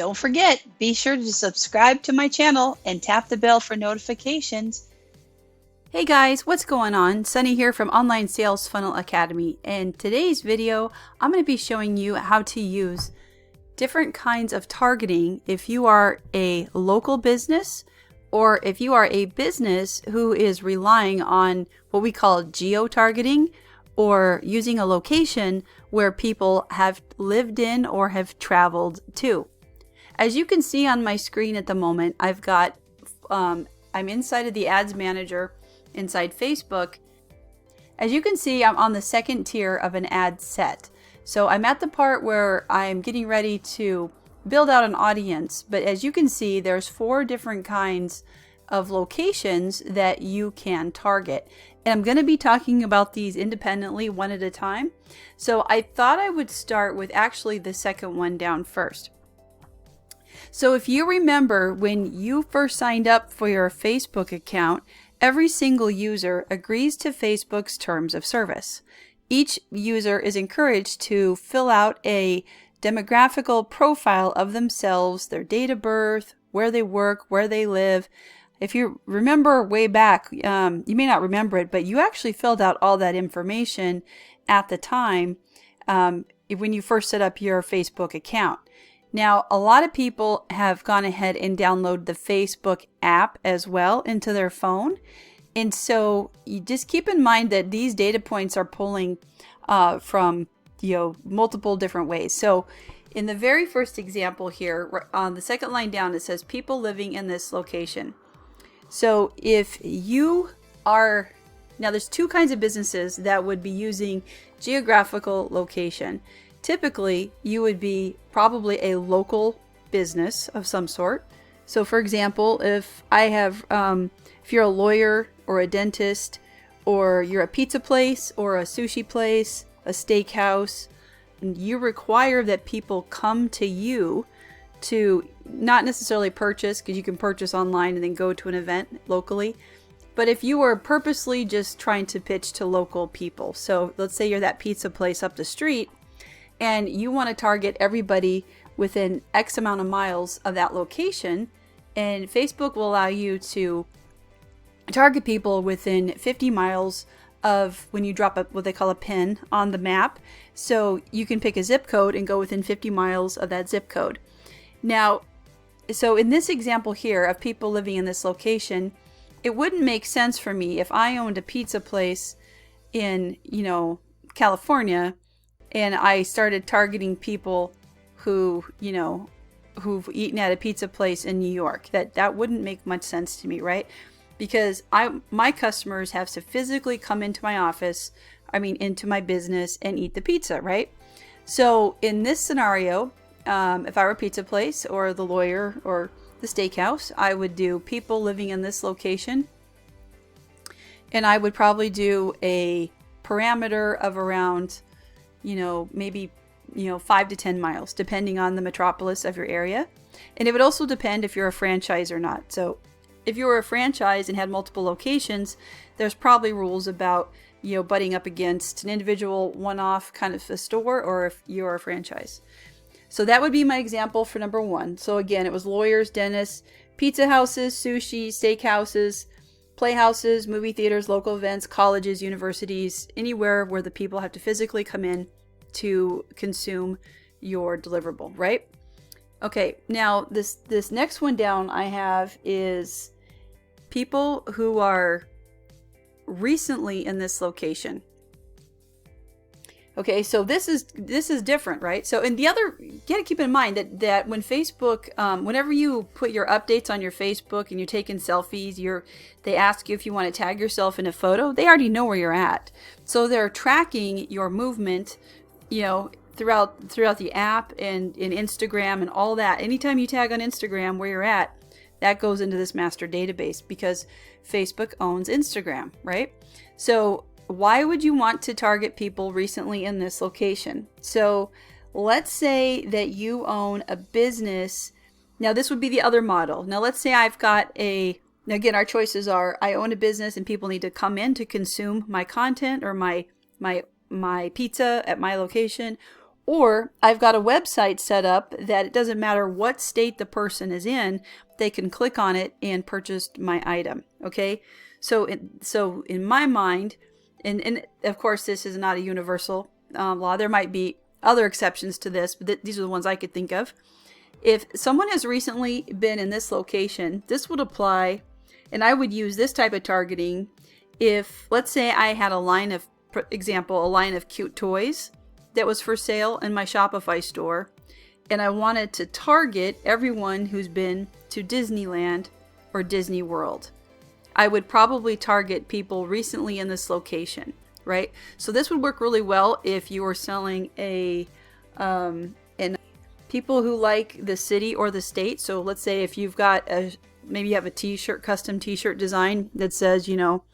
don't forget, be sure to subscribe to my channel and tap the bell for notifications. Hey guys, what's going on? Sunny here from Online Sales Funnel Academy. In today's video, I'm going to be showing you how to use different kinds of targeting if you are a local business or if you are a business who is relying on what we call geo-targeting, or using a location where people have lived in or have traveled to. As you can see on my screen at the moment, I've got, I'm inside of the Ads Manager inside Facebook. As you can see, I'm on the second tier of an ad set. So I'm at the part where I'm getting ready to build out an audience, but as you can see, there's 4 different kinds of locations that you can target. And I'm going to be talking about these independently, one at a time. So I thought I would start with actually the second one down first. So if you remember when you first signed up for your Facebook account, every single user agrees to Facebook's terms of service. Each user is encouraged to fill out a demographical profile of themselves, their date of birth, where they work, where they live. If you remember way back, you may not remember it, but you actually filled out all that information at the time when you first set up your Facebook account. Now, a lot of people have gone ahead and downloaded the Facebook app as well into their phone. And so you just keep in mind that these data points are pulling from multiple different ways. So in the very first example here, on the second line down, it says people living in this location. So if you are, now there's 2 kinds of businesses that would be using geographical location. Typically, you would be probably a local business of some sort. So for example, if I have, if you're a lawyer or a dentist, or you're a pizza place or a sushi place, a steakhouse, and you require that people come to you to not necessarily purchase, because you can purchase online and then go to an event locally. But if you were purposely just trying to pitch to local people, so let's say you're that pizza place up the street and you want to target everybody within X amount of miles of that location, and Facebook will allow you to target people within 50 miles of when you drop what they call a pin on the map. So you can pick a zip code and go within 50 miles of that zip code. Now, so in this example here of people living in this location, it wouldn't make sense for me if I owned a pizza place in, California, and I started targeting people who, who've eaten at a pizza place in New York. That wouldn't make much sense to me, right? Because my customers have to physically come into my office, into my business and eat the pizza, right? So in this scenario, if I were a pizza place or the lawyer or the steakhouse, I would do people living in this location. And I would probably do a parameter of around, maybe, 5 to 10 miles, depending on the metropolis of your area. And it would also depend if you're a franchise or not. So if you were a franchise and had multiple locations, there's probably rules about, butting up against an individual one-off kind of a store, or if you're a franchise. So that would be my example for number 1. So again, it was lawyers, dentists, pizza houses, sushi, steakhouses, playhouses, movie theaters, local events, colleges, universities, anywhere where the people have to physically come in to consume your deliverable, right? Okay, now this next one down I have is people who are recently in this location. Okay, so this is different, right? So, and the other, you gotta keep in mind that when Facebook, whenever you put your updates on your Facebook and you're taking selfies, they ask you if you want to tag yourself in a photo. They already know where you're at, so they're tracking your movement, throughout the app and in Instagram and all that. Anytime you tag on Instagram where you're at, that goes into this master database because Facebook owns Instagram, right? So why would you want to target people recently in this location? So let's say that you own a business. Now this would be the other model. Now let's say I've got now again, our choices are I own a business and people need to come in to consume my content or my pizza at my location, Or I've got a website set up that it doesn't matter what state the person is in, they can click on it and purchase my item. Okay, so in my mind, and of course this is not a universal law. There might be other exceptions to this, but these are the ones I could think of. If someone has recently been in this location, this would apply, and I would use this type of targeting if, let's say I had a line of, for example, a line of cute toys that was for sale in my Shopify store, and I wanted to target everyone who's been to Disneyland or Disney World. I would probably target people recently in this location, right? So this would work really well if you were selling people who like the city or the state. So let's say if you've got maybe you have a t-shirt, custom t-shirt design that says, you know,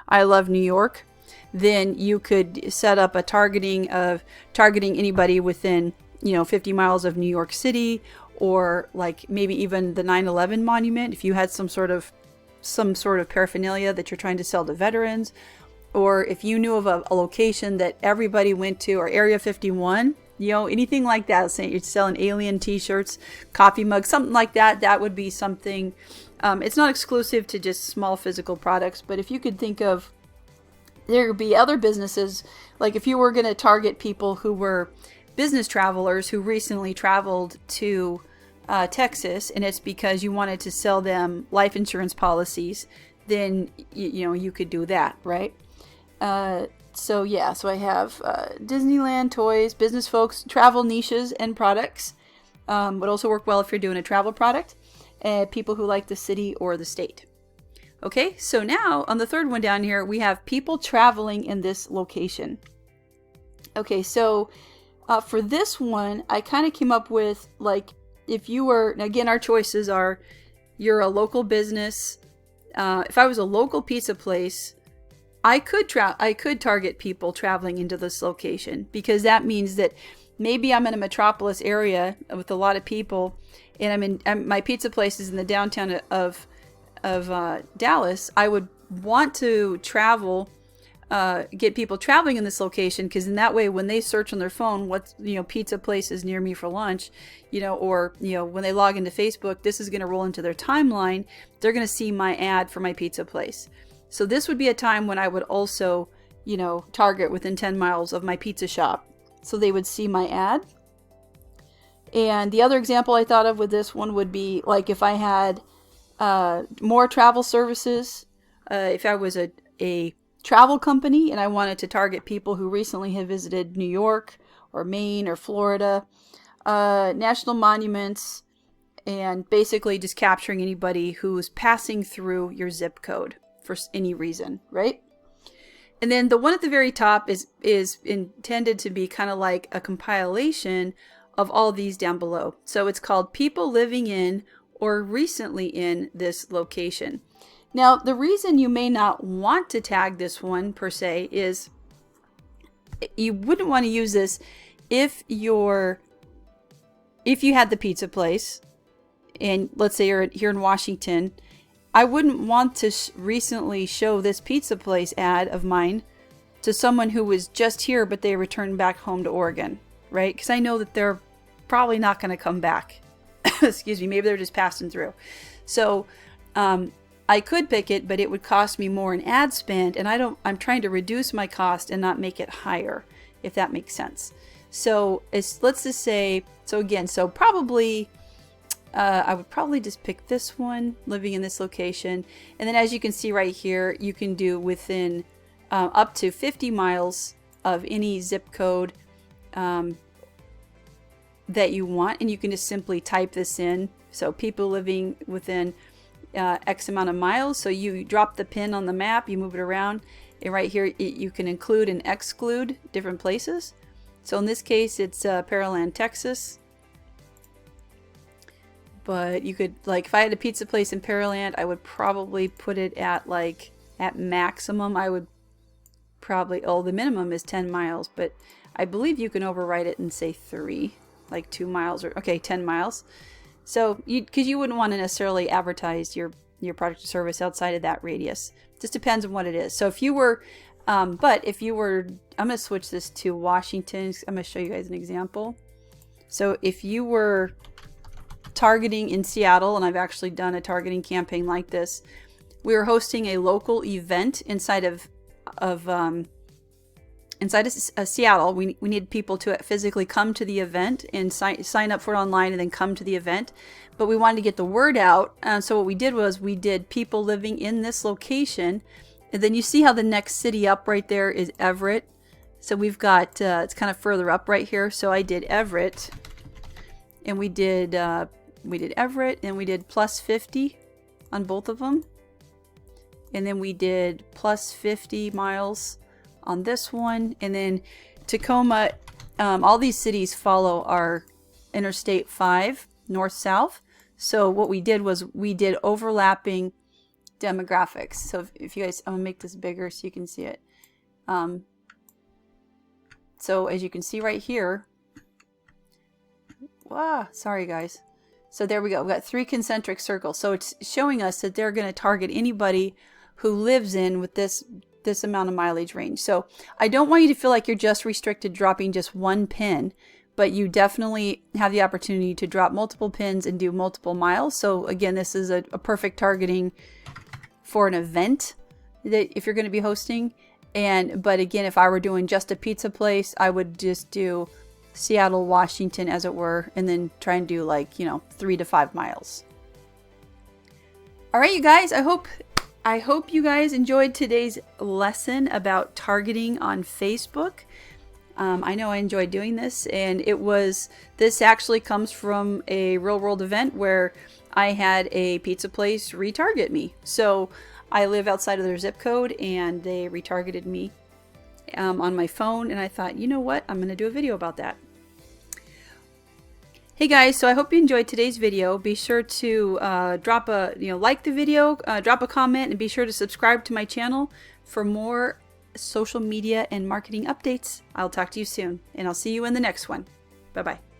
I love New York, then you could set up a targeting anybody within, you know, 50 miles of New York City, or like maybe even the 9/11 monument if you had some sort of paraphernalia that you're trying to sell to veterans, or if you knew of a location that everybody went to, or Area 51, you know, anything like that. Say you're selling alien t-shirts, coffee mugs, something like that. That would be something. It's not exclusive to just small physical products, but if you could think of, there would be other businesses, like if you were going to target people who were business travelers who recently traveled to Texas, and it's because you wanted to sell them life insurance policies, then you know, you could do that, right? So yeah, so I have Disneyland, toys, business folks, travel niches and products. Would also work well if you're doing a travel product. People who like the city or the state. Okay, so now on the third one down here, we have people traveling in this location. Okay, so for this one, I kind of came up with, like, if you were, again, our choices are, you're a local business. If I was a local pizza place, I could target people traveling into this location, because that means that maybe I'm in a metropolis area with a lot of people, and my pizza place is in the downtown of Dallas. I would want to travel, get people traveling in this location, because in that way, when they search on their phone, what's, you know, pizza places near me for lunch, you know, or, you know, when they log into Facebook, this is going to roll into their timeline. They're going to see my ad for my pizza place. So this would be a time when I would also, you know, target within 10 miles of my pizza shop, so they would see my ad. And the other example I thought of with this one would be, like, if I had more travel services, if I was a travel company and I wanted to target people who recently have visited New York or Maine or Florida, national monuments, and basically just capturing anybody who's passing through your zip code for any reason, right? And then the one at the very top is intended to be kind of like a compilation of all these down below. So it's called people living in or recently in this location. Now, the reason you may not want to tag this one per se is you wouldn't want to use this if you had the pizza place, and let's say you're here in Washington. I wouldn't want to recently show this pizza place ad of mine to someone who was just here, but they returned back home to Oregon, right? Because I know that they're probably not going to come back. Excuse me, maybe they're just passing through. So I could pick it, but it would cost me more in ad spend, and I'm trying to reduce my cost and not make it higher, if that makes sense. So let's just say, so probably I would probably just pick this one, living in this location. And then as you can see right here, you can do within up to 50 miles of any zip code that you want. And you can just simply type this in. So people living within X amount of miles. So you drop the pin on the map, you move it around, and right here you can include and exclude different places. So in this case, it's Pearland, Texas. But you could, like, if I had a pizza place in Pearland, I would probably put it at maximum. I would probably, the minimum is 10 miles, but I believe you can overwrite it and say 3, like 2 miles, or, okay, 10 miles. So, because you wouldn't want to necessarily advertise your product or service outside of that radius. Just depends on what it is. So if you were But if you were, I'm going to switch this to Washington. I'm going to show you guys an example. So if you were targeting in Seattle, and I've actually done a targeting campaign like this, we were hosting a local event inside of Seattle. We needed people to physically come to the event and sign up for it online and then come to the event. But we wanted to get the word out. So what we did was we did people living in this location. And then you see how the next city up right there is Everett. So we've got, it's kind of further up right here. So I did Everett, and we did Everett, and we did plus 50 on both of them. And then we did plus 50 miles on this one. And then Tacoma, all these cities follow our Interstate 5 north-south. So what we did was we did overlapping demographics. So if you guys, I'm gonna make this bigger so you can see it. So as you can see right here, sorry guys. So there we go. We've got 3 concentric circles. So it's showing us that they're going to target anybody who lives in with this amount of mileage range. So I don't want you to feel like you're just restricted dropping just one pin, but you definitely have the opportunity to drop multiple pins and do multiple miles. So again, this is a perfect targeting for an event that if you're going to be hosting. But again, if I were doing just a pizza place, I would just do Seattle, Washington, as it were, and then try and do like, 3 to 5 miles. All right, you guys, I hope you guys enjoyed today's lesson about targeting on Facebook. I know I enjoyed doing this, and this actually comes from a real world event where I had a pizza place retarget me. So I live outside of their zip code, and they retargeted me on my phone, and I thought, you know what, I'm going to do a video about that. Hey guys, so I hope you enjoyed today's video. Be sure to drop a, like the video, drop a comment, and be sure to subscribe to my channel for more social media and marketing updates. I'll talk to you soon, and I'll see you in the next one. Bye-bye.